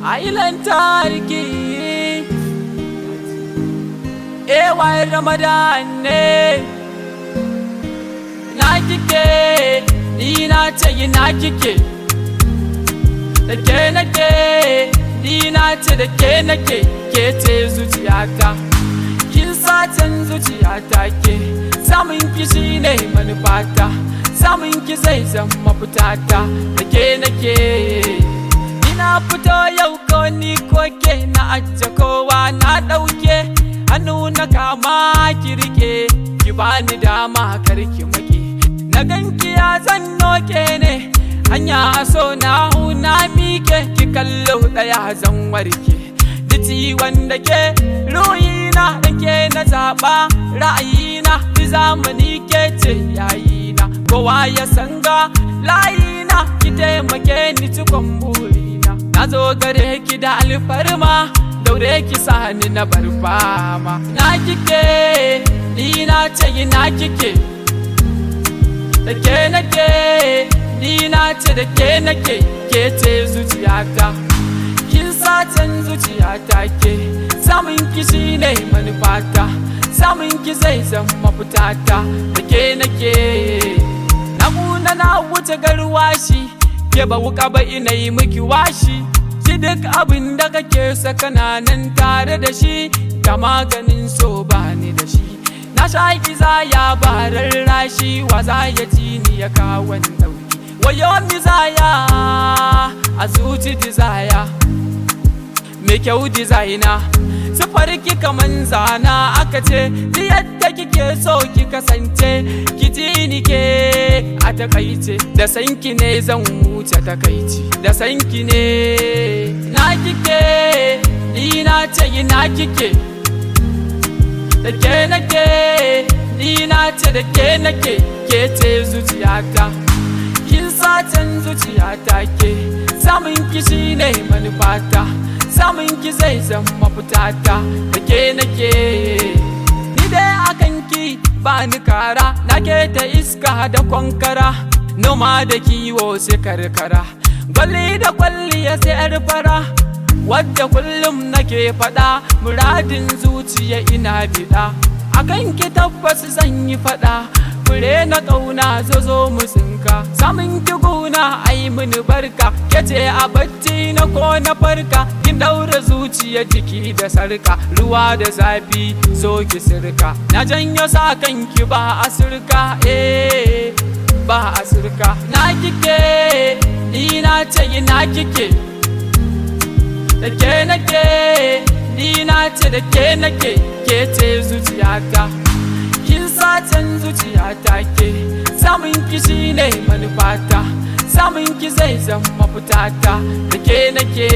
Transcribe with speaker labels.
Speaker 1: Island tariki wai Ramadan ne na kike ni na ce na kike da ke nake ni na ce da ke nake ke ce zuciyata kin satan zuciyata ke samun ki shine manufata samun ki zai zama fitata da ke nake ina fito yau ko ni ko ke na ajiye kowa na ɗauke hannu na kama ki rike ki bani dama kar ki make na ganki ya zan noke ne hanya so na huna mike ki kallo daya zan warke diti wanda ke ruhina da ke na zaba ra'ayina ki zamani ke ce yayina kowa ya sanga layina ki taimake ni cikon burina na zo gare ki da alfarma daure ki sani na bar fama na kike ni na ce na kike da ke nake ni na ce da ke nake ke ce zuciyata kin satan zuciyata ke samun ki shine manufata samun ki zai zama fitata da ke nake na wuce garwashi ke ba wuka ba ina yi miki washi duk abin da kake sakana nan tare da shi ga maganin so bani da shi na shaki zaya barar rashi wa zaya ji ni ya kawon dauki wayo mi zaya a zuci dizaya me kyau dizaina sufarki kaman zana aka ce ni yadda kike so ki kasance ki ji ni ke a takaice da sanki ne zan wuce takaici da sanki ne na kike ni na ce na kike da ke nake ni na ce da ke nake ke ce zuciyata kin satan zuciyata ke samun ki shine manufata samun ki zai zama fitata da ke nake ni dai akan ki ba ni kara nake ta iska da kwankara noma da kiwo sai karkara gwalli da kwalli ya sayar fara wadda kullum nake fada muradin zuciya ina bida akan ki tabbas zan yi fada fure na kauna zo mu tsinka samun ki guna ai mini barka kace a bacci na ko na farka kin daura zuciya jiki da sarka ruwa da zafi so ki sirka na janyo sa kanki ba asirka ba asirka na kike ni na ce na kike da ke nake ni na ce da ke nake ke ce zuciyata kin satan zuciyata ke samun ki shine manufata samun ki zai zama fitata da ke nake